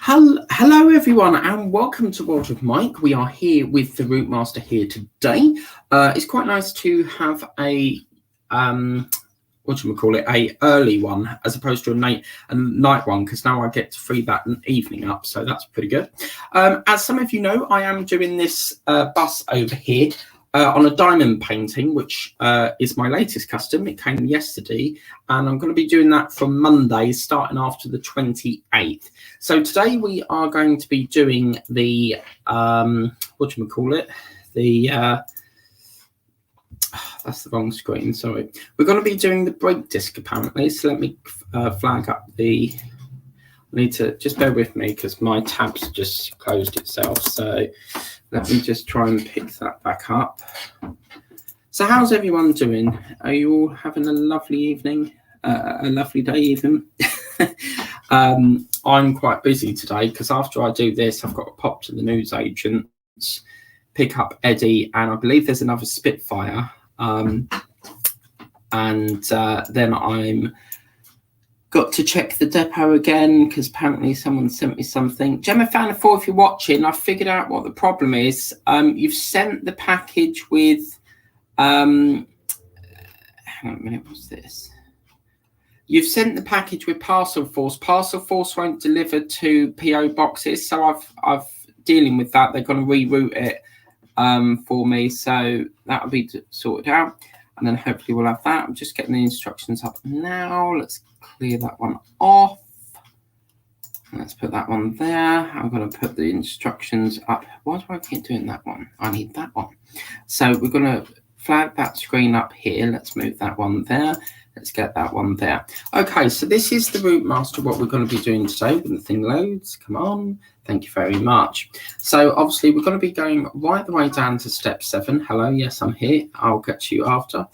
Hello everyone and welcome to World of Mike. We are here with the Routemaster here today. It's quite nice to have a a early one as opposed to a night one, because now I get to free that evening up, so that's pretty good. As some of you know, I am doing this bus over here on a diamond painting, which is my latest custom. It came yesterday, and I'm going to be doing that from Monday, starting after the 28th. So today we are going to be doing the that's the wrong screen, sorry. We're going to be doing the brake disc apparently, so let me flag up the... I need to just bear with me because my tab's just closed itself, so let me just try and pick that back up. So how's everyone doing? Are you all having a lovely evening? A lovely day even? I'm quite busy today because after I do this, I've got to pop to the newsagents, pick up Eddie, and I believe there's another Spitfire. Then I'm got to check the depot again because apparently someone sent me something. Gemma Fan 4, if you're watching, I figured out what the problem is. You've sent the package with hang on a minute, what's this? You've sent the package with Parcel Force. Parcel Force won't deliver to PO boxes, so I've dealing with that. They're going to reroute it for me, so that'll be sorted out, and then hopefully we'll have that. I'm just getting the instructions up now. Let's clear that one off. Let's put that one there. I'm going to put the instructions up. Why do I keep doing that one? I need that one. So we're going to flag that screen up here. Let's move that one there. Let's get that one there. Okay, so this is the Routemaster, what we're going to be doing today when the thing loads. Come on. Thank you very much. So obviously we're going to be going right the way down to step 7. Hello, yes, I'm here. I'll get to you after.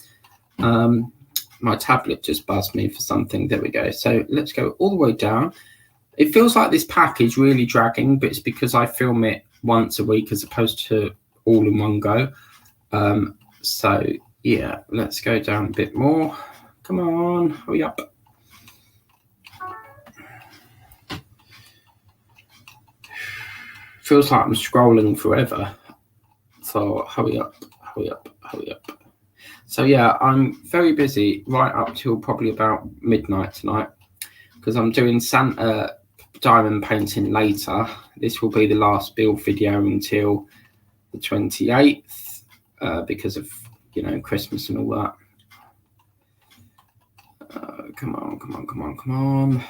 My tablet just buzzed me for something. There we go. So let's go all the way down. It feels like this package really dragging, but it's because I film it once a week as opposed to all in one go. So yeah, let's go down a bit more. Come on, hurry up. Feels like I'm scrolling forever. So hurry up, hurry up, hurry up. So yeah, I'm very busy right up till probably about midnight tonight because I'm doing Santa diamond painting later. This will be the last build video until the 28th because of, you know, Christmas and all that. Come on, come on, come on, come on.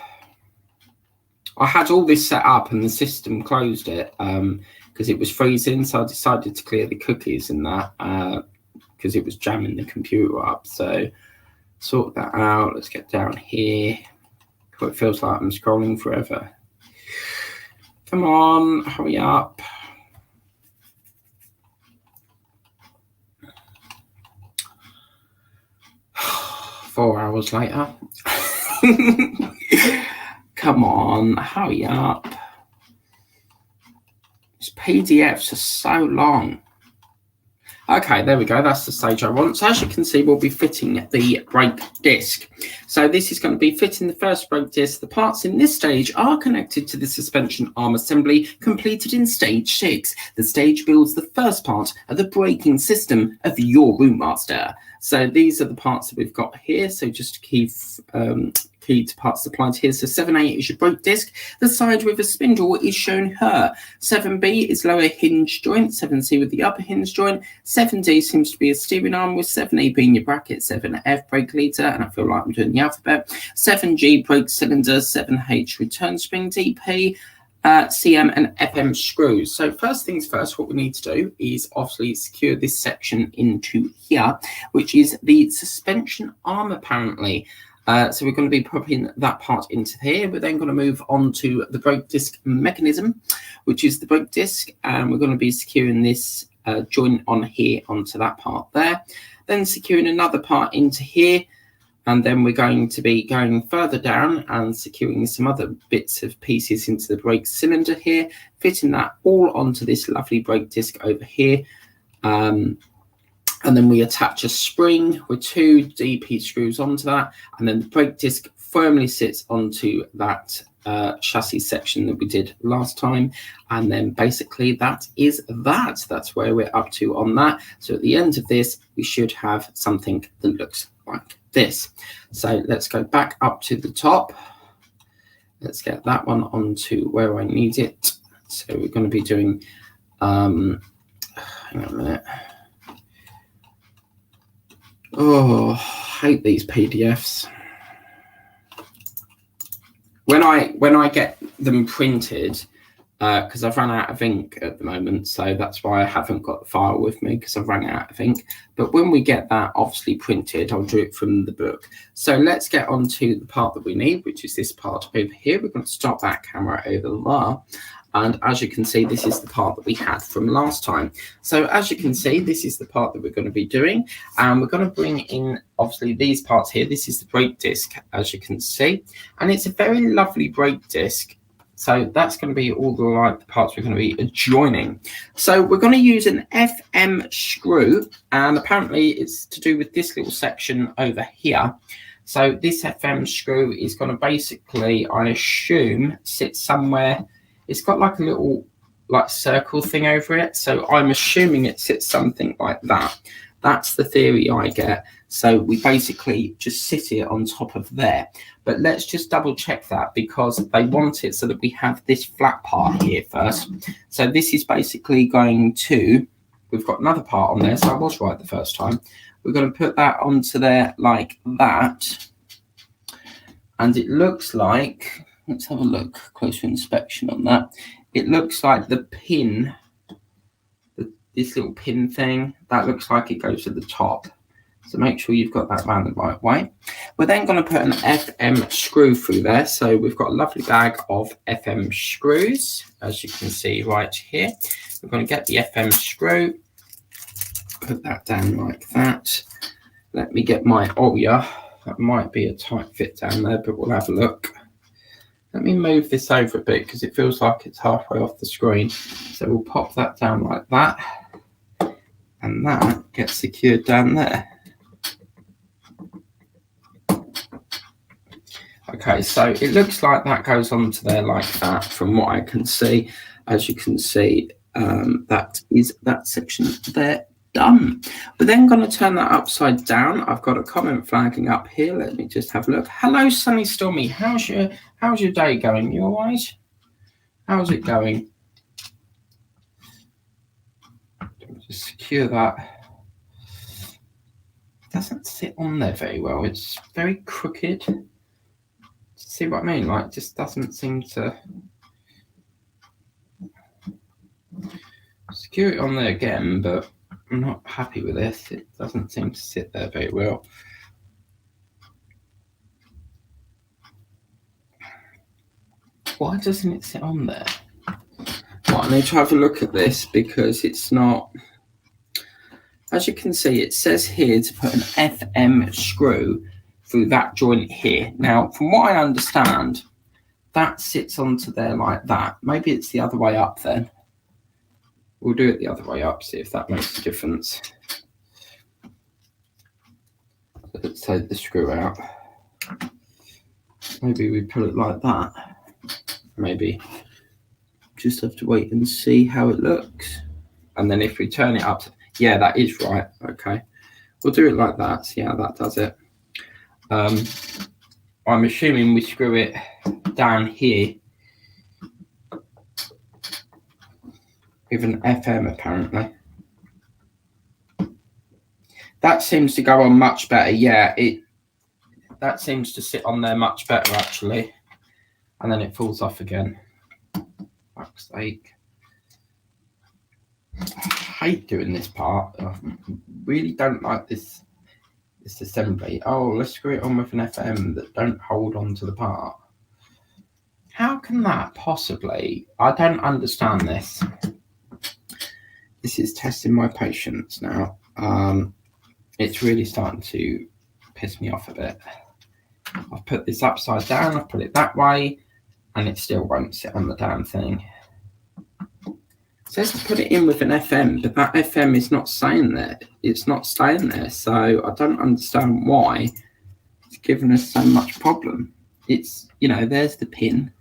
I had all this set up and the system closed it because it was freezing, so I decided to clear the cookies and that because it was jamming the computer up. So sort that out. Let's get down here. It feels like I'm scrolling forever. Come on, hurry up. Four hours later. Come on, hurry up. These PDFs are so long. Okay, there we go. That's the stage I want. So as you can see, we'll be fitting the brake disc. So this is going to be fitting the first brake disc. The parts in this stage are connected to the suspension arm assembly completed in stage 6. The stage builds the first part of the braking system of your Routemaster. So these are the parts that we've got here. So just key to parts supplied here. So 7A is your brake disc. The side with a spindle is shown here. 7B is lower hinge joint. 7C with the upper hinge joint. 7D seems to be a steering arm, with 7A being your bracket. 7F brake leader, and I feel like I'm doing the alphabet. 7G brake cylinder. 7H return spring DP. CM and FM screws. So first things first, what we need to do is obviously secure this section into here, which is the suspension arm apparently. So we're going to be popping that part into here. We're then going to move on to the brake disc mechanism, which is the brake disc, and we're going to be securing this joint on here onto that part there. Then securing another part into here, and then we're going to be going further down and securing some other bits of pieces into the brake cylinder here, fitting that all onto this lovely brake disc over here. And then we attach a spring with 2 DP screws onto that, and then the brake disc firmly sits onto that chassis section that we did last time, and then basically that's where we're up to on that. So at the end of this we should have something that looks like this. So let's go back up to the top. Let's get that one onto where I need it. So we're going to be doing hang on a minute. Oh, I hate these PDFs. When I get them printed, because I've run out of ink at the moment, so that's why I haven't got the file with me, because I've run out of ink. But when we get that obviously printed, I'll do it from the book. So let's get on to the part that we need, which is this part over here. We're going to stop that camera over there. And as you can see, this is the part that we had from last time. So as you can see, this is the part that we're going to be doing. And we're going to bring in, obviously, these parts here. This is the brake disc, as you can see. And it's a very lovely brake disc. So that's going to be all the parts we're going to be adjoining. So we're going to use an FM screw. And apparently it's to do with this little section over here. So this FM screw is going to basically, I assume, sit somewhere. It's got like a little circle thing over it. So I'm assuming it sits something like that. That's the theory I get. So we basically just sit it on top of there. But let's just double check that, because they want it so that we have this flat part here first. So this is basically going to, we've got another part on there. So I was right the first time. We're going to put that onto there like that. And it looks like, let's have a look, closer inspection on that. It looks like the pin, this little pin thing, that looks like it goes to the top. So make sure you've got that round the right way. We're then going to put an FM screw through there. So we've got a lovely bag of FM screws, as you can see right here. We're going to get the FM screw, put that down like that. Let me get my Oya. That might be a tight fit down there, but we'll have a look. Let me move this over a bit because it feels like it's halfway off the screen. So we'll pop that down like that. And that gets secured down there. Okay, so it looks like that goes onto there like that from what I can see. As you can see, that is that section there done. We're then going to turn that upside down. I've got a comment flagging up here. Let me just have a look. Hello, Sunny Stormy. How's your day going? You all right? How's it going? Just secure that. It doesn't sit on there very well. It's very crooked. See what I mean? Like, just doesn't seem to secure it on there again, but I'm not happy with this. It doesn't seem to sit there very well. Why doesn't it sit on there? Well, I need to have a look at this because it's not. As you can see, it says here to put an FM screw through that joint here. Now, from what I understand, that sits onto there like that. Maybe it's the other way up then. We'll do it the other way up, see if that makes a difference. So let's take the screw out. Maybe we put it like that. Maybe just have to wait and see how it looks. And then if we turn it up, yeah, that is right. Okay, we'll do it like that. See how that does it. I'm assuming we screw it down here with an FM apparently. That seems to go on much better. Yeah, that seems to sit on there much better actually. And then it falls off again. Fuck's sake. I hate doing this part. I really don't like this assembly. Oh, let's screw it on with an FM that don't hold on to the part. How can that possibly? I don't understand this. This is testing my patience now. It's really starting to piss me off a bit. I've put this upside down, I've put it that way, and it still won't sit on the damn thing. It says to put it in with an FM, but that FM is not staying there. It's not staying there, so I don't understand why it's given us so much problem. It's, you know, there's the pin.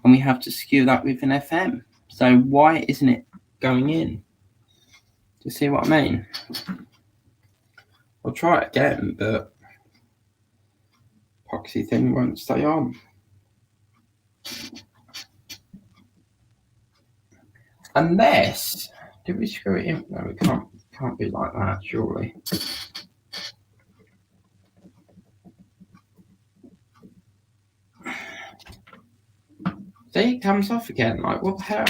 and we have to skew that with an FM. So why isn't it going in? Do you see what I mean? I'll try it again, but epoxy thing won't stay on. Unless, did we screw it in? No, we can't be like that, surely. See, it comes off again. Like, what the hell?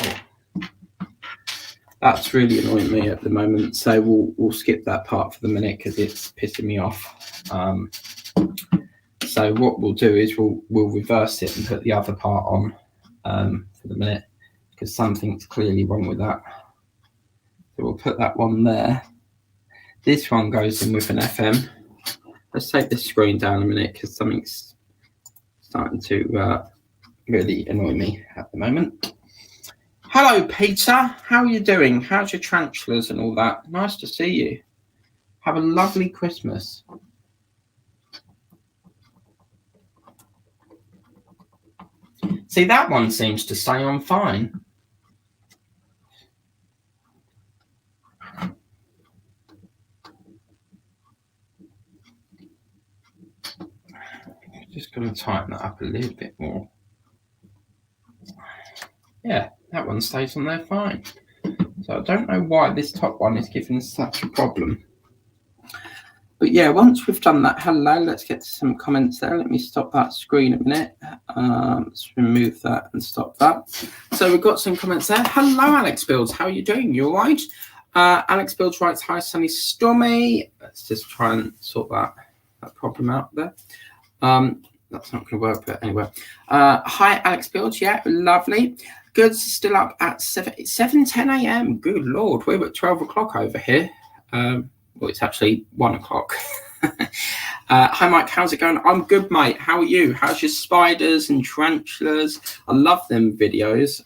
That's really annoying me at the moment. So we'll skip that part for the minute because it's pissing me off. So what we'll do is we'll reverse it and put the other part on for the minute, because something's clearly wrong with that. So we'll put that one there. This one goes in with an FM. Let's take this screen down a minute because something's starting to really annoy me at the moment. Hello, Peter. How are you doing? How's your tarantulas and all that? Nice to see you. Have a lovely Christmas. See, that one seems to stay on fine. Just going to tighten that up a little bit more. Yeah, that one stays on there fine. So I don't know why this top one is giving us such a problem. But yeah, once we've done that, hello, let's get to some comments there. Let me stop that screen a minute. Let's remove that and stop that. So we've got some comments there. Hello, Alex Builds. How are you doing? You all right? Alex Builds writes, hi, sunny, stormy. Let's just try and sort that problem out there. That's not going to work, but anyway. Hi, Alex Builds. Yeah, lovely. Goods still up at 7:10 a.m. Good Lord, we're at 12 o'clock over here. Well, it's actually 1 o'clock. Hi, Mike. How's it going? I'm good, mate. How are you? How's your spiders and tarantulas? I love them videos.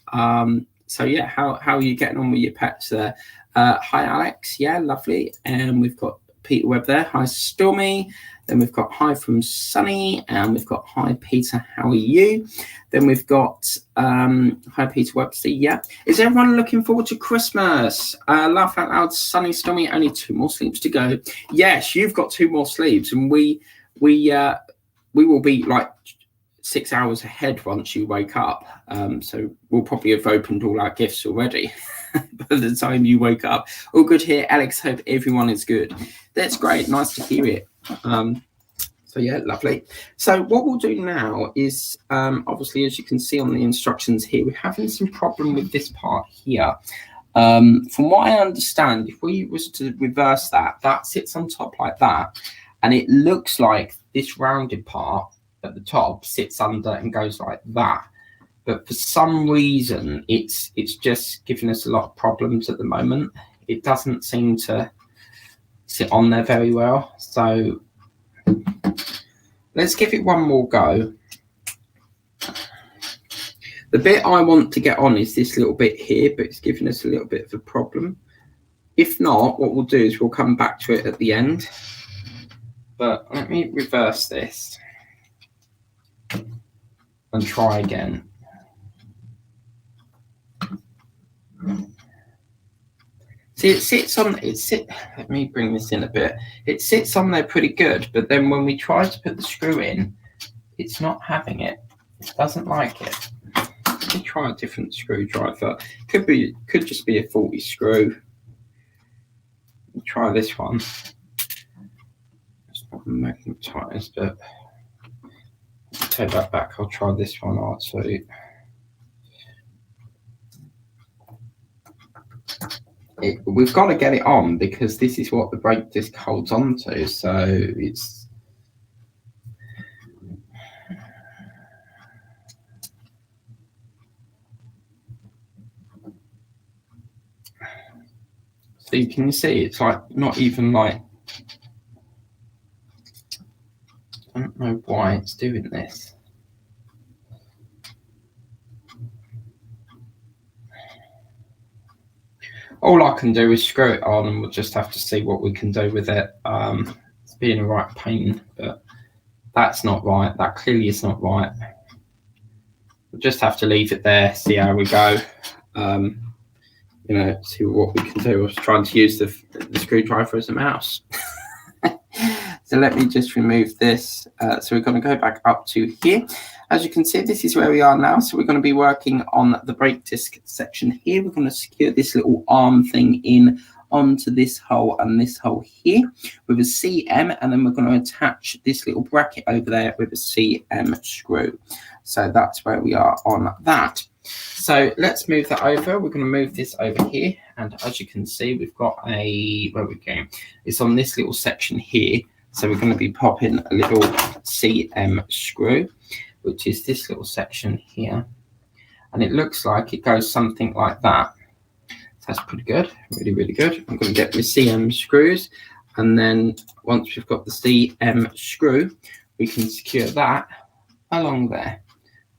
So, yeah, how are you getting on with your pets there? Hi, Alex. Yeah, lovely. And we've got Peter Webb there. Hi, Stormy. Then we've got hi from Sunny. And we've got hi, Peter. How are you? Then we've got hi, Peter Webster. Yeah. Is everyone looking forward to Christmas? Laugh out loud, Sunny, Stormy. Only 2 more sleeps to go. Yes, you've got 2 more sleeps, and we will be like 6 hours ahead once you wake up. So we'll probably have opened all our gifts already by the time you wake up. All good here, Alex. Hope everyone is good. That's great. Nice to hear it. So yeah, lovely. So what we'll do now is, obviously, as you can see on the instructions here, we're having some problem with this part here. From what I understand, if we was to reverse that, that sits on top like that, and it looks like this rounded part at the top sits under and goes like that. But for some reason, it's just giving us a lot of problems at the moment. It doesn't seem to sit on there very well. So let's give it one more go. The bit I want to get on is this little bit here, but it's giving us a little bit of a problem. If not, what we'll do is we'll come back to it at the end. But let me reverse this and try again. See, let me bring this in a bit. It sits on there pretty good, but then when we try to put the screw in, it's not having it. It doesn't like it. Let me try a different screwdriver. Could just be a faulty screw. Try this one. It's not magnetized, but take that back. I'll try this one also. We've got to get it on because this is what the brake disc holds on to. So it's so you can see it's like not even like, I don't know why it's doing this. All I can do is screw it on, and we'll just have to see what we can do with it. It's being a right pain, but that's not right. That clearly is not right. We'll just have to leave it there, see how we go. You know, see what we can do. I was trying to use the screwdriver as a mouse. So let me just remove this. So we're going to go back up to here. As you can see, this is where we are now. So we're going to be working on the brake disc section here. We're going to secure this little arm thing in onto this hole and this hole here with a CM, and then we're going to attach this little bracket over there with a CM screw. So that's where we are on that. So let's move that over. We're going to move this over here, and as you can see, we've got where we go. It's on this little section here. So we're going to be popping a little CM screw, which is this little section here, and it looks like it goes something like that. That's pretty good, really, really good. I'm going to get my CM screws, and then once we've got the CM screw, we can secure that along there,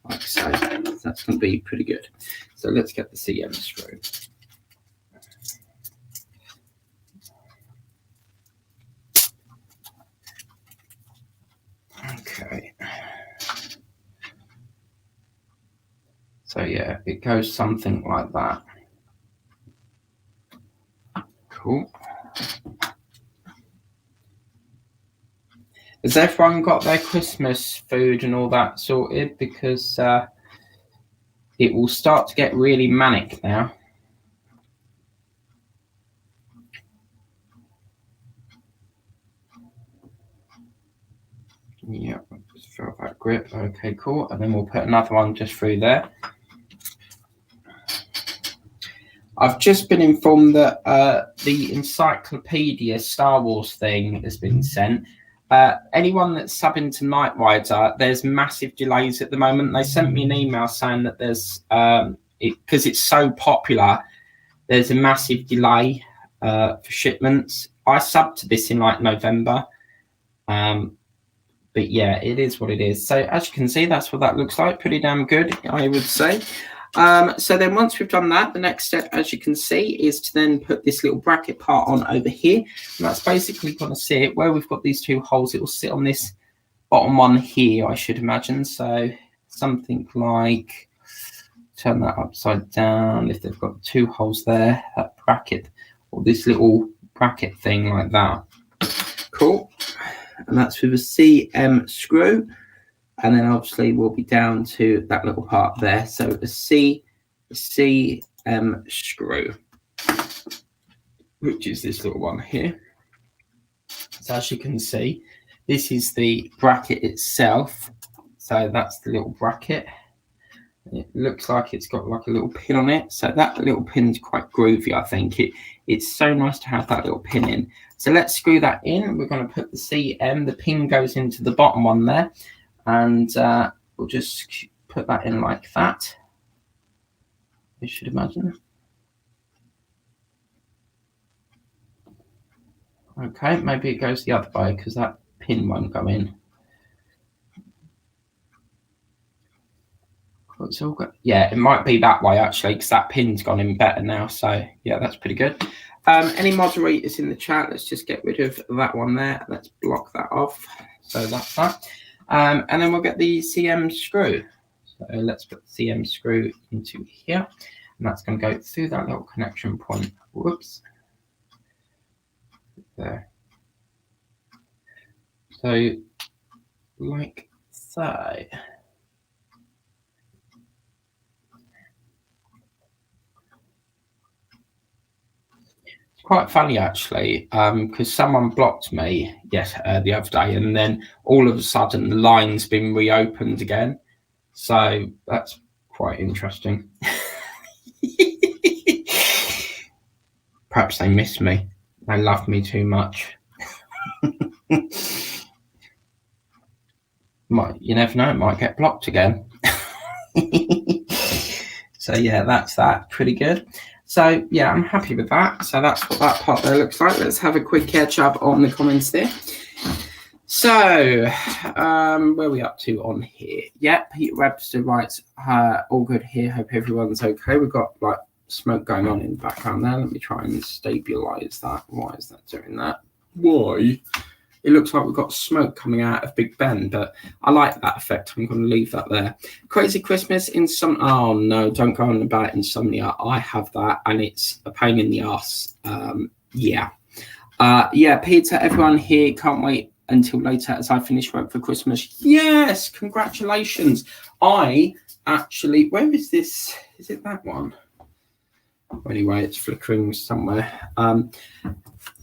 like so. That's going to be pretty good. So let's get the CM screw. Okay. So yeah, it goes something like that. Cool. Has everyone got their Christmas food and all that sorted? Because it will start to get really manic now. Yeah, just feel that grip. Okay, cool. And then we'll put another one just through there. I've just been informed that the Encyclopedia Star Wars thing has been sent. Anyone that's subbing to Night Rider, there's massive delays at the moment. They sent me an email saying that there's, because it's so popular, there's a massive delay for shipments. I subbed to this in like November. But yeah, it is what it is. So as you can see, that's what that looks like. Pretty damn good, I would say. So then once we've done that, the next step, as you can see, is to then put this little bracket part on over here. And that's basically going to sit where we've got these two holes. It will sit on this bottom one here, I should imagine. So something like, turn that upside down. If they've got two holes there, that bracket, or this little bracket thing like that. Cool. And that's with a CM screw. And then obviously we'll be down to that little part there. So a CM screw, which is this little one here. So as you can see, this is the bracket itself. So that's the little bracket. It looks like it's got like a little pin on it. So that little pin's quite groovy, I think. It's so nice to have that little pin in. So let's screw that in. We're going to put the CM. The pin goes into the bottom one there. And we'll just put that in like that, you should imagine. Okay, maybe it goes the other way because that pin won't go in. It's all good. Yeah, it might be that way actually because that pin's gone in better now. So yeah, that's pretty good. Any moderators in the chat, let's just get rid of that one there. Let's block that off. So that's that. And then we'll get the CM screw. So let's put the CM screw into here. And that's going to go through that little connection point. Whoops. There. So, like so. Quite funny actually, because someone blocked me the other day, and then all of a sudden the line's been reopened again. So that's quite interesting. Perhaps they miss me. They love me too much. You never know, it might get blocked again. So yeah, that's that. Pretty good. So yeah, I'm happy with that. So that's what that part there looks like. Let's have a quick catch up on the comments there. So where are we up to on here? Yeah, Peter Webster writes, all good here. Hope everyone's okay. We've got like smoke going on in the background there. Let me try and stabilize that. Why is that doing that? Why? It looks like we've got smoke coming out of Big Ben, but I like that effect. I'm going to leave that there. Crazy Christmas insomnia. Oh no, don't go on about insomnia. I have that, and it's a pain in the ass. Yeah. Peter, everyone here, can't wait until later as I finish work for Christmas. Yes, congratulations. I actually, where is this? Is it that one? Anyway, it's flickering somewhere.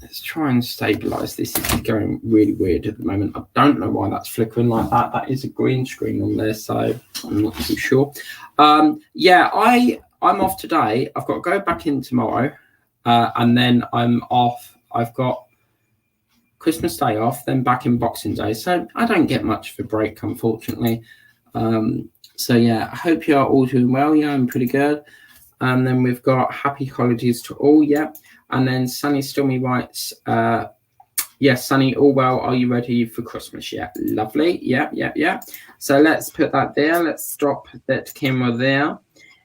Let's try and stabilize this. This is going really weird at the moment. I don't know why that's flickering like that. That is a green screen on there, so I'm not too sure. I'm off today. I've got to go back in tomorrow, and then I'm off. I've got Christmas Day off, then back in Boxing Day. So I don't get much of a break, unfortunately. So yeah, I hope you're all doing well. Yeah, I'm pretty good. And then we've got happy holidays to all. Yeah. And then Sunny Stormy writes, yes, Sunny, all well. Are you ready for Christmas? Yeah, lovely. Yeah. So let's put that there. Let's drop that camera there.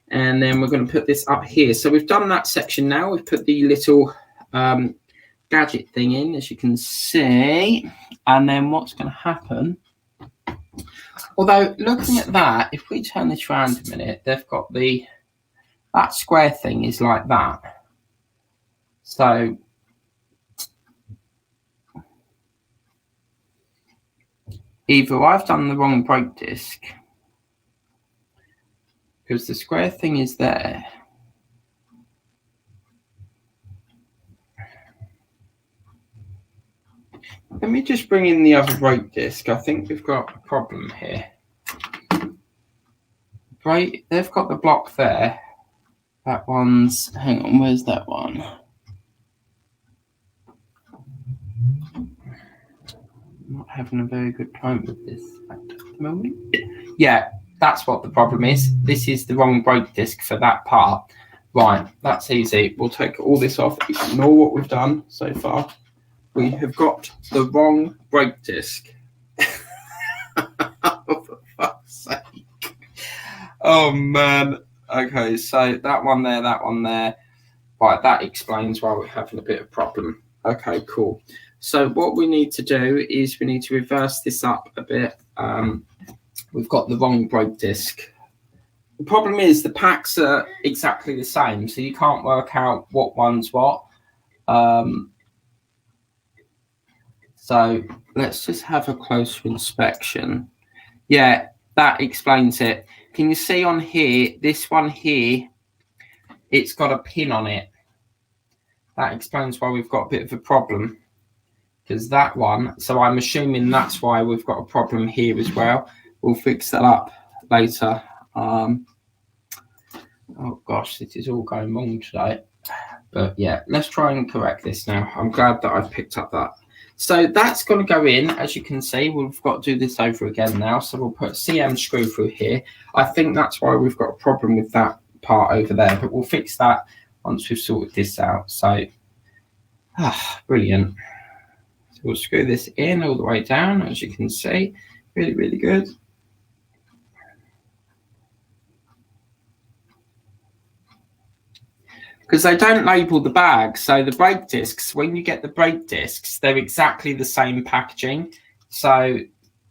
And then we're going to put this up here. So we've done that section now. We've put the little gadget thing in, as you can see. And then what's going to happen? Although looking at that, if we turn this around a minute, they've got that square thing is like that. So either I've done the wrong brake disc, because the square thing is there. Let me just bring in the other brake disc. I think we've got a problem here. Right, they've got the block there. That one's, hang on, where's that one? I'm not having a very good time with this at the moment. Yeah, that's what the problem is. This is the wrong brake disc for that part. Right, that's easy. We'll take all this off. Ignore what we've done so far. We have got the wrong brake disc. Oh, for fuck's sake. Oh, man. Okay, so that one there. Right, that explains why we're having a bit of problem. Okay, cool. So what we need to do is we need to reverse this up a bit. We've got the wrong brake disc. The problem is the packs are exactly the same, so you can't work out what one's what. So let's just have a closer inspection. Yeah, that explains it. Can you see on here, this one here, it's got a pin on it. That explains why we've got a bit of a problem. Because that one, so I'm assuming that's why we've got a problem here as well. We'll fix that up later. Oh gosh, this is all going wrong today. But yeah, let's try and correct this now. I'm glad that I've picked up that. So that's going to go in, as you can see. We've got to do this over again now. So we'll put a CM screw through here. I think that's why we've got a problem with that part over there. But we'll fix that once we've sorted this out. So, brilliant. So we'll screw this in all the way down, as you can see. Really, really good. Because they don't label the bag. So the brake discs, when you get the brake discs, they're exactly the same packaging. So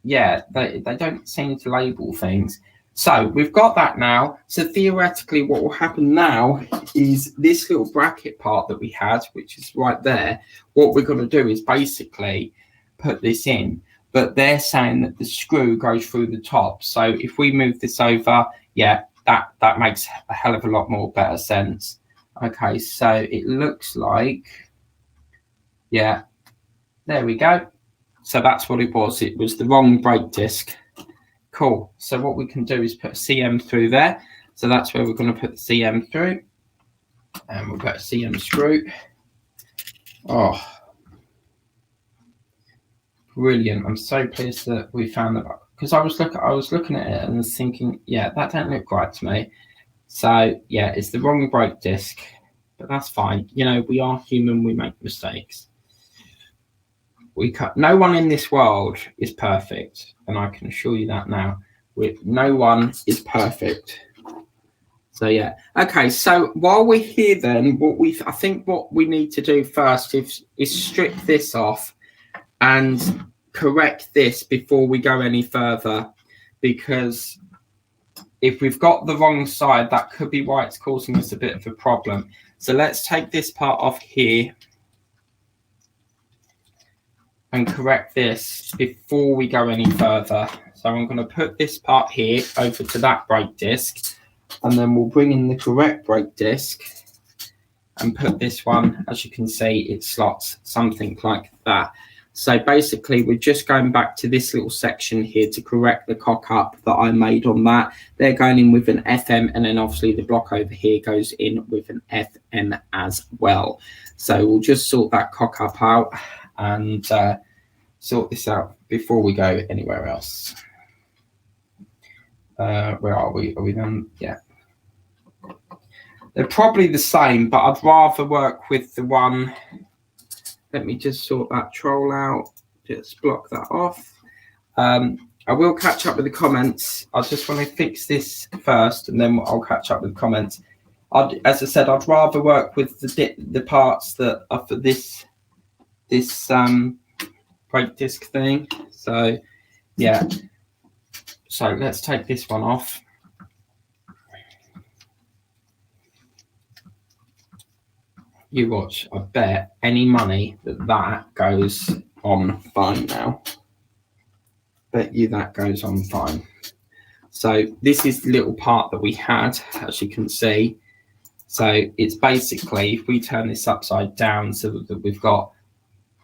yeah, they don't seem to label things. So we've got that now. So theoretically, what will happen now is this little bracket part that we had, which is right there, what we're going to do is basically put this in. But they're saying that the screw goes through the top. So if we move this over, yeah, that makes a hell of a lot more better sense. Okay, so it looks like, yeah, there we go. So that's what it was. It was the wrong brake disc. Cool. So what we can do is put a CM through there. So that's where we're going to put the CM through. And we'll put a CM screw. Oh, brilliant. I'm so pleased that we found that. Because I was looking at it and was thinking, yeah, that don't look right to me. So yeah, it's the wrong brake disc, but that's fine. You know, we are human, we make mistakes. No one in this world is perfect, and I can assure you that now. No one is perfect. So yeah. Okay, so while we're here then, I think what we need to do first is strip this off and correct this before we go any further, because if we've got the wrong side, that could be why it's causing us a bit of a problem. So let's take this part off here and correct this before we go any further. So I'm going to put this part here over to that brake disc, and then we'll bring in the correct brake disc and put this one, as you can see, it slots something like that. So basically, we're just going back to this little section here to correct the cock up that I made on that. They're going in with an FM, and then obviously the block over here goes in with an FM as well. So we'll just sort that cock up out and sort this out before we go anywhere else. Where are we? Are we done? Yeah. They're probably the same, but I'd rather work with the one. Let me just sort that troll out. Just block that off. I will catch up with the comments. I just want to fix this first, and then I'll catch up with the comments. As I said, I'd rather work with the parts that are for this brake disc thing. So yeah. So let's take this one off. You watch, I bet any money that goes on fine now. Bet you that goes on fine. So this is the little part that we had, as you can see. So it's basically, if we turn this upside down so that we've got,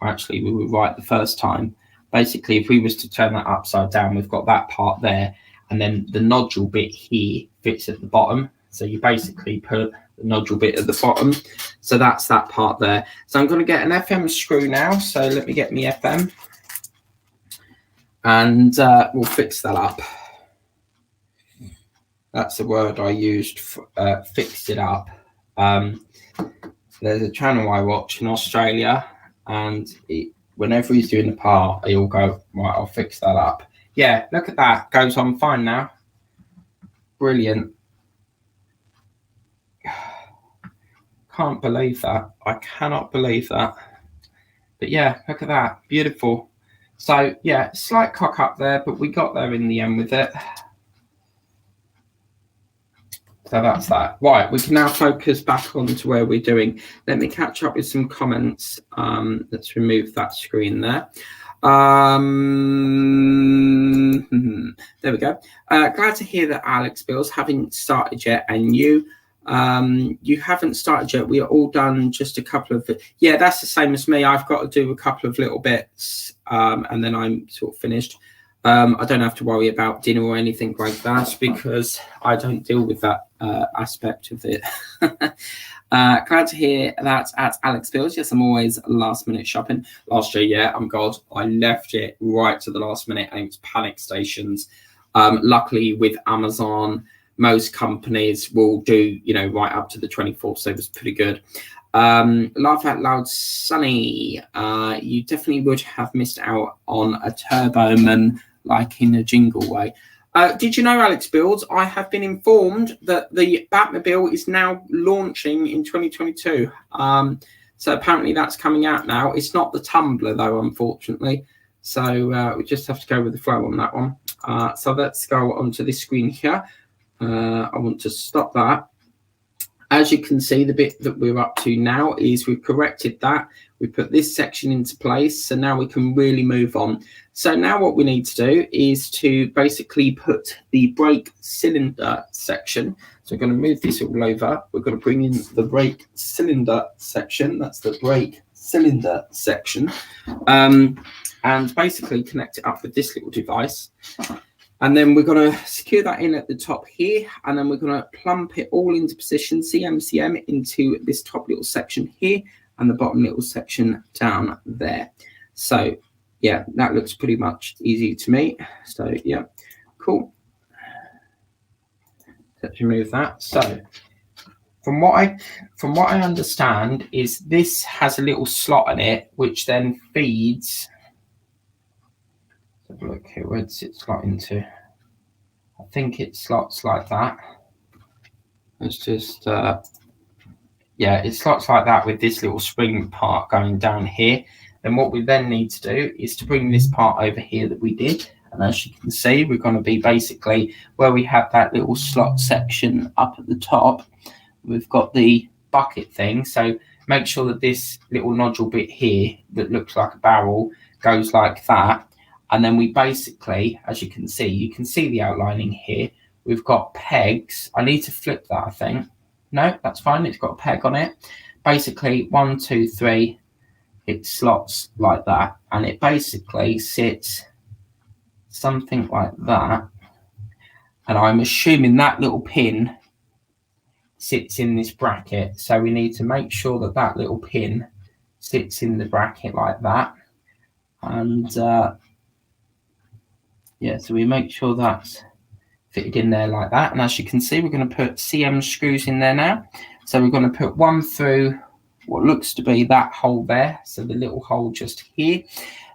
actually we were right the first time. Basically, if we was to turn that upside down, we've got that part there. And then the nodule bit here fits at the bottom. So you basically put the nodule bit at the bottom. So that's that part there. So I'm going to get an FM screw now. So let me get me FM. And we'll fix that up. That's the word I used, fix it up. There's a channel I watch in Australia, and whenever he's doing the part, he'll go, right, I'll fix that up. Yeah, look at that. Goes on fine now. Brilliant. Can't believe that. I cannot believe that. But yeah, look at that. Beautiful. So yeah, slight cock up there, but we got there in the end with it. So that's that. Right, we can now focus back on to where we're doing. Let me catch up with some comments. Let's remove that screen there. There we go. Glad to hear that Alex Bills haven't started yet, and you haven't started yet. We are all done. Just a couple of, yeah, that's the same as me. I've got to do a couple of little bits, and then I'm sort of finished. I don't have to worry about dinner or anything like that because I don't deal with that aspect of it. Glad to hear that at Alex Bills. Yes, I'm always last minute shopping. Last year, yeah, God, I left it right to the last minute and it was panic stations. Luckily with Amazon, most companies will do, right up to the 24th. So it was pretty good. Laugh out loud, Sunny. You definitely would have missed out on a Turboman, like in a jingle way. Did you know, Alex Builds, I have been informed that the Batmobile is now launching in 2022. So apparently that's coming out now. It's not the Tumbler, though, unfortunately. So we just have to go with the flow on that one. So let's go onto this screen here. I want to stop that. As you can see, the bit that we're up to now is we've corrected that. We put this section into place. So now we can really move on. So now what we need to do is to basically put the brake cylinder section. So we're going to move this all over. We're going to bring in the brake cylinder section. That's the brake cylinder section. And basically connect it up with this little device. And then we're going to secure that in at the top here. And then we're going to plump it all into position, CM into this top little section here and the bottom little section down there. So, yeah, that looks pretty much easy to me. So, yeah, cool. Let's remove that. So, from what I understand is this has a little slot in it, which then feeds. Have a look here, where does it slot into? I think it slots like that. It's just, yeah, it slots like that with this little spring part going down here. Then what we then need to do is to bring this part over here that we did. And as you can see, we're going to be basically where we have that little slot section up at the top. We've got the bucket thing. So make sure that this little nodule bit here that looks like a barrel goes like that. And then we basically, as you can see the outlining here. We've got pegs. I need to flip that, I think. No, that's fine. It's got a peg on it. Basically, 1, 2, 3, it slots like that. And it basically sits something like that. And I'm assuming that little pin sits in this bracket. So we need to make sure that that little pin sits in the bracket like that. And yeah, so we make sure that's fitted in there like that. And as you can see, we're going to put CM screws in there now. So we're going to put one through what looks to be that hole there, so the little hole just here.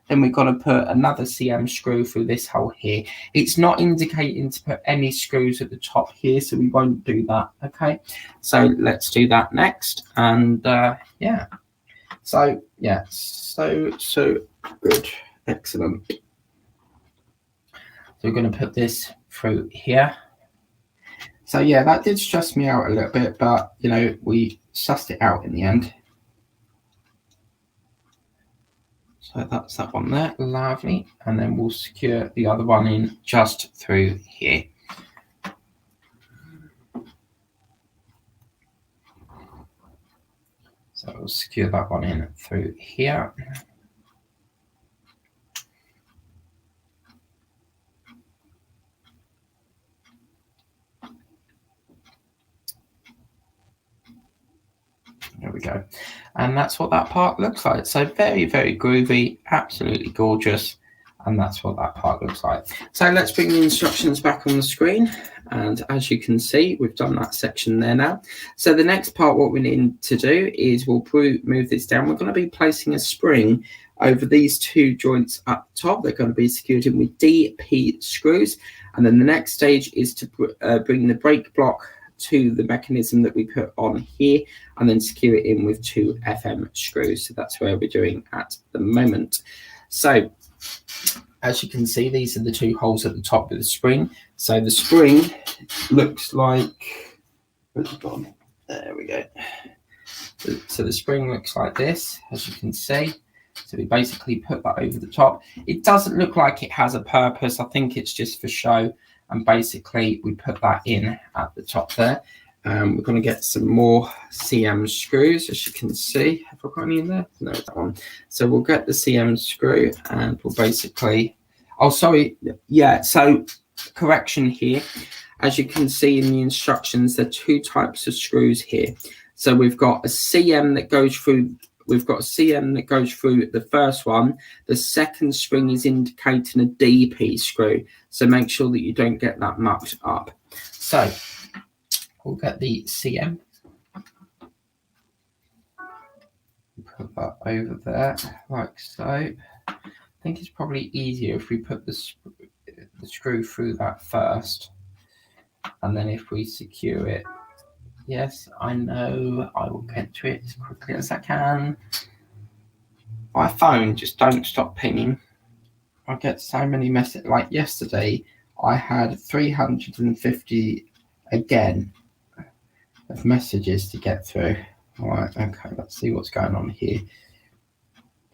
Then we're going to put another CM screw through this hole here. It's not indicating to put any screws at the top here, so we won't do that. Okay, so let's do that next. And yeah, so yeah, so good, excellent. So we're going to put this through here. So yeah, that did stress me out a little bit, but you know, we sussed it out in the end. So that's that one there, lovely. And then we'll secure the other one in just through here. So we'll secure that one in through here. There we go. And that's what that part looks like. So very, very groovy, absolutely gorgeous. And that's what that part looks like. So let's bring the instructions back on the screen. And as you can see, we've done that section there now. So the next part, what we need to do is we'll move this down. We're going to be placing a spring over these two joints up top. They're going to be secured in with DP screws. And then the next stage is to bring the brake block to the mechanism that we put on here and then secure it in with 2 FM screws. So that's where we're doing at the moment. So as you can see, these are the 2 holes at the top of the spring. So the spring looks like, where's it gone? There we go. So the spring looks like this, as you can see. So we basically put that over the top. It doesn't look like it has a purpose. I think it's just for show. And basically we put that in at the top there. We're going to get some more CM screws, as you can see. Have I got any in there? No, that one. So we'll get the CM screw and we'll basically, oh, sorry. Yeah, so correction here. As you can see in the instructions, there are 2 types of screws here. So we've got a CM that goes through, the first one. The second spring is indicating a DP screw. So make sure that you don't get that mucked up. So we'll get the CM. Put that over there like so. I think it's probably easier if we put the screw through that first. And then if we secure it, yes, I know, I will get to it as quickly as I can. My phone just don't stop pinging. I get so many messages. Like yesterday, I had 350 again of messages to get through. All right, okay, let's see what's going on here.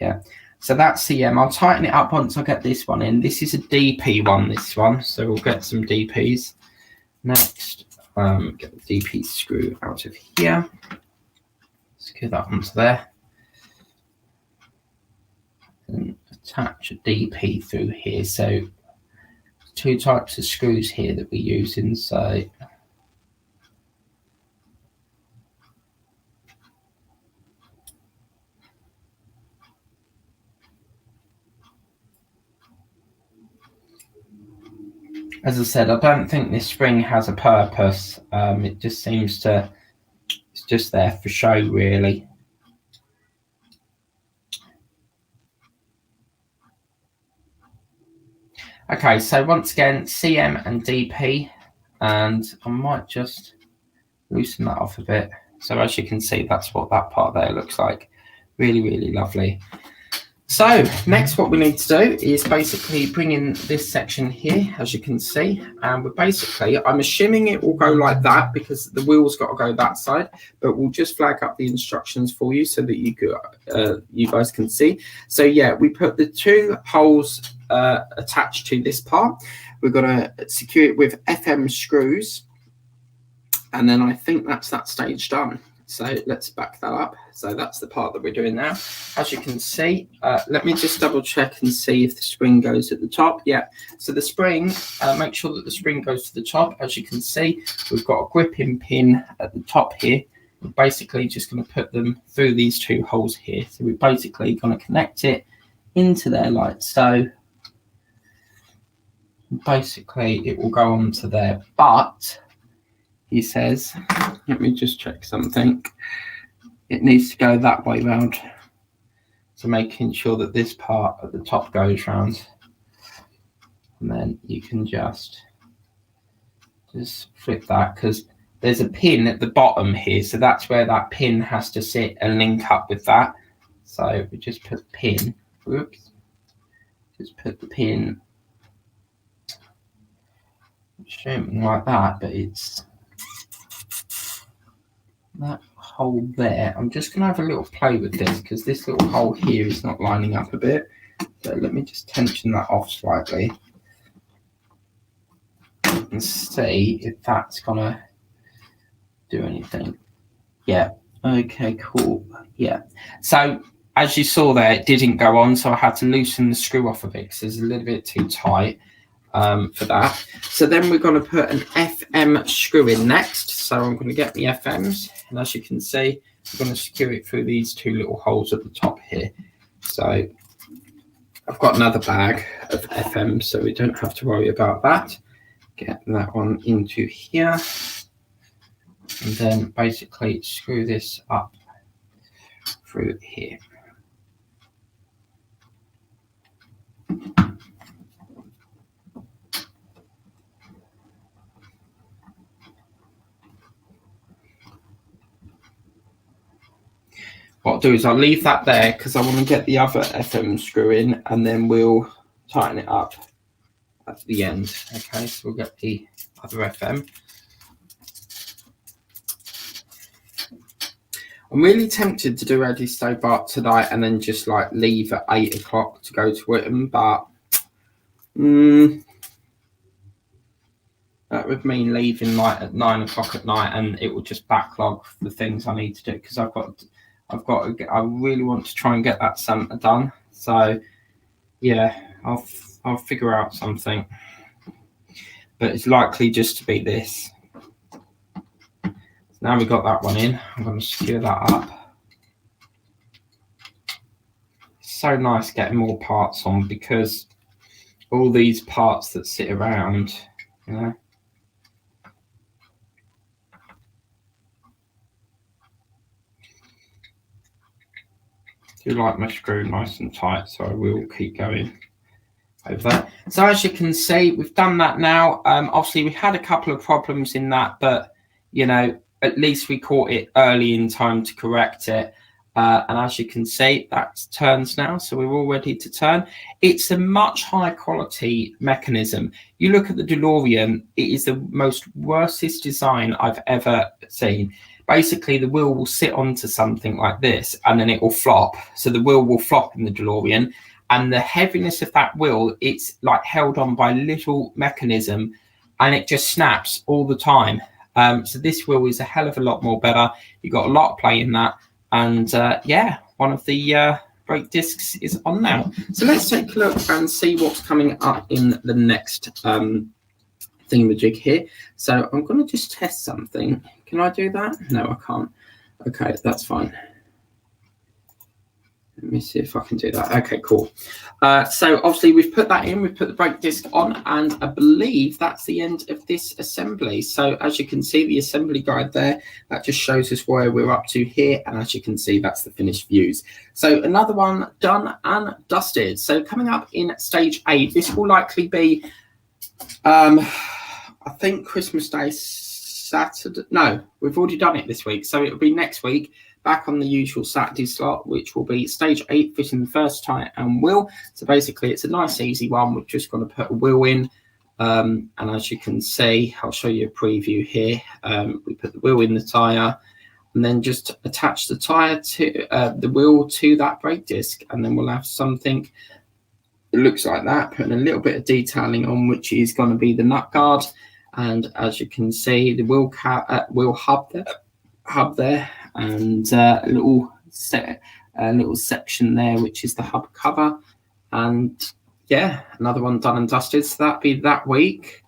Yeah, so that's CM. I'll tighten it up once I get this one in. This is a DP one, this one. So we'll get some DPs. Next, get the DP screw out of here. Secure that onto there. And attach a DP through here. So 2 types of screws here that we use inside. As I said, I don't think this spring has a purpose. It just seems to, it's just there for show, really. Okay, so once again, CM and DP, and I might just loosen that off a bit. So as you can see, that's what that part there looks like. Really, really lovely. So next what we need to do is basically bring in this section here, as you can see, and we're basically, I'm assuming it will go like that because the wheel's got to go that side, but we'll just flag up the instructions for you so that you guys can see. So yeah, we put the 2 holes attached to this part. We're going to secure it with FM screws, and then I think that's that stage done. So let's back that up. So that's the part that we're doing now. As you can see, let me just double check and see if the spring goes at the top. Yeah, so the spring, make sure that the spring goes to the top. As you can see, we've got a gripping pin at the top here. We're basically just going to put them through these 2 holes here. So we're basically going to connect it into there like so. Basically, it will go onto there, but he says, let me just check something. It needs to go that way round. So making sure that this part at the top goes round. And then you can just flip that, because there's a pin at the bottom here. So that's where that pin has to sit and link up with that. So we just put the pin, whoops, just put the pin, something like that, but it's that hole there. I'm just going to have a little play with this because this little hole here is not lining up a bit. So let me just tension that off slightly and see if that's going to do anything. Yeah. Okay, cool. Yeah. So as you saw there, it didn't go on, so I had to loosen the screw off of it because it's a little bit too tight for that. So then we're going to put an FM screw in next. So I'm going to get the FMs, and as you can see, I'm going to secure it through these 2 little holes at the top here. So I've got another bag of FM, so we don't have to worry about that. Get that one into here, and then basically screw this up through here. What I'll do is I'll leave that there because I want to get the other FM screw in, and then we'll tighten it up at the end. Okay, so we'll get the other FM. I'm really tempted to do Eddie Stobart tonight and then just like leave at 8 o'clock to go to Whittam, but that would mean leaving like at 9 o'clock at night, and it will just backlog the things I need to do because I really want to try and get that Santa done. So yeah, I'll figure out something, but it's likely just to be this. Now we got that one in, I'm going to secure that up. It's so nice getting more parts on because all these parts that sit around, you know. I do like my screw nice and tight, so I will keep going over there. So as you can see, we've done that now. Obviously, we had a couple of problems in that, but you know, at least we caught it early in time to correct it. And as you can see, that turns now, so we're all ready to turn. It's a much higher quality mechanism. You look at the DeLorean, it is the most worstest design I've ever seen. Basically, the wheel will sit onto something like this, and then it will flop. So the wheel will flop in the DeLorean, and the heaviness of that wheel, it's like held on by little mechanism, and it just snaps all the time. So this wheel is a hell of a lot more better. You've got a lot of play in that. And yeah, one of the brake discs is on now. So let's take a look and see what's coming up in the next thingamajig here. So I'm going to just test something. Can I do that? No, I can't. Okay, that's fine. Let me see if I can do that. Okay, cool. So obviously we've put that in, we've put the brake disc on, and I believe that's the end of this assembly. So as you can see, the assembly guide there, that just shows us where we're up to here. And as you can see, that's the finished views. So another one done and dusted. So coming up in stage 8, this will likely be, I think Christmas Day, Saturday. No, we've already done it this week. So it'll be next week. back on the usual Saturday slot, which will be stage 8, fitting the first tyre and wheel. So basically, it's a nice, easy one. We're just going to put a wheel in. And as you can see, I'll show you a preview here. We put the wheel in the tyre and then just attach the tyre to the wheel to that brake disc. And then we'll have something that looks like that, putting a little bit of detailing on, which is going to be the nut guard. And as you can see, the wheel hub there, and a little section there, which is the hub cover. And yeah, another one done and dusted. So that'll be that week.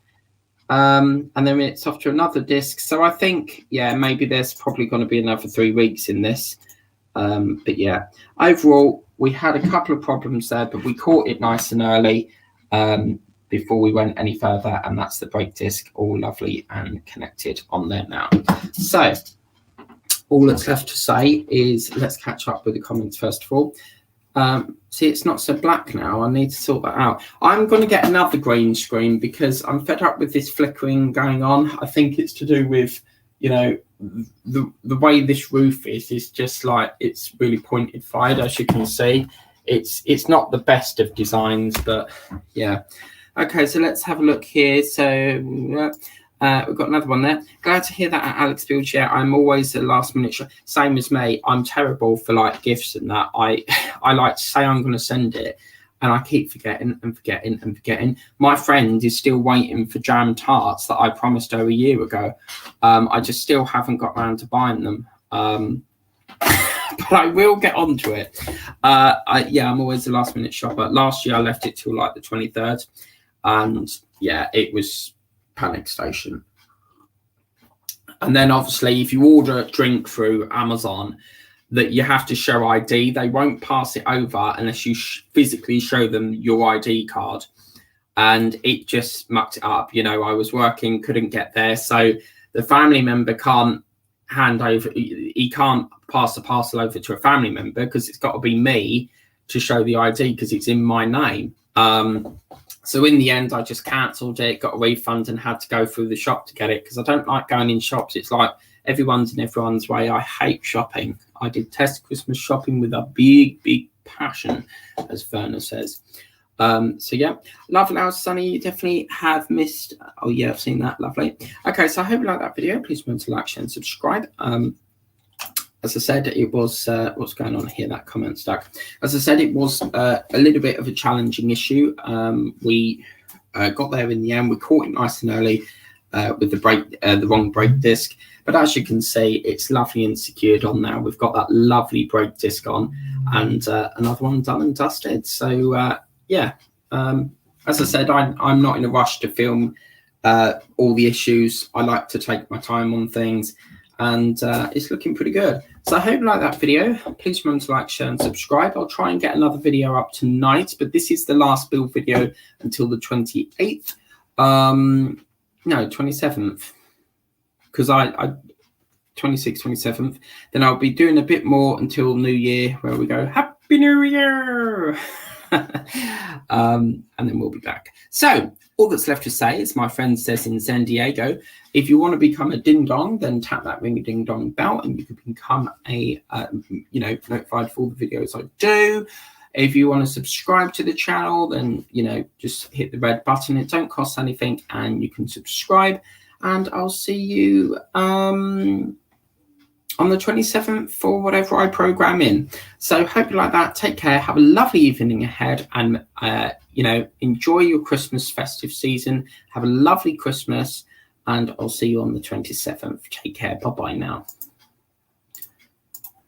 And then it's off to another disc. So I think, yeah, maybe there's probably going to be another 3 weeks in this. But yeah, overall, we had a couple of problems there, but we caught it nice and early before we went any further. And that's the brake disc, all lovely and connected on there now. So all that's left to say is let's catch up with the comments first of all. See, it's not so black now. I need to sort that out. I'm going to get another green screen because I'm fed up with this flickering going on. I think it's to do with, you know, the way this roof is just like, it's really pointed fired, as you can see. It's not the best of designs, but yeah. Okay, so let's have a look here. So we've got another one there. Glad to hear that at Alex Builds. Yeah, I'm always a last minute same as me. I'm terrible for like gifts and that. I like to say I'm going to send it and I keep forgetting and forgetting and forgetting. My friend is still waiting for jam tarts that I promised her a year ago. I just still haven't got around to buying them. But I will get onto it. Yeah, I'm always a last minute shopper. Last year I left it till like the 23rd. And yeah, it was panic station. And then obviously if you order a drink through Amazon that you have to show ID, they won't pass it over unless you physically show them your ID card. And it just mucked it up. You know, I was working, couldn't get there. So the family member can't hand over, he can't pass the parcel over to a family member because it's got to be me to show the ID because it's in my name. So in the end, I just cancelled it, got a refund and had to go through the shop to get it because I don't like going in shops. It's like everyone's in everyone's way. I hate shopping. I detest Christmas shopping with a big, big passion, as Verna says. So yeah, lovely house, Sunny. You definitely have missed. Oh yeah, I've seen that. Lovely. Okay, so I hope you like that video. Please remember to like, share and subscribe. As I said, it was, what's going on here, that comment stuck. As I said, it was a little bit of a challenging issue. We got there in the end. We caught it nice and early with the wrong brake disc. But as you can see, it's lovely and secured on now. We've got that lovely brake disc on and another one done and dusted. So, yeah, as I said, I'm not in a rush to film all the issues. I like to take my time on things. And it's looking pretty good. So I hope you like that video. Please remember to like, share and subscribe. I'll try and get another video up tonight, but this is the last build video until the 28th. No, 27th. Because I 26th, 27th. Then I'll be doing a bit more until New Year, where we go, Happy New Year! And then we'll be back. So all that's left to say is my friend says in San Diego, if you want to become a ding dong, then tap that ring a ding dong bell and you can become a notified for all the videos I do. If you want to subscribe to the channel, then just hit the red button. It don't cost anything and you can subscribe. And I'll see you on the 27th for whatever I program in. So hope you like that. Take care. Have a lovely evening ahead and, enjoy your Christmas festive season. Have a lovely Christmas and I'll see you on the 27th. Take care. Bye-bye now.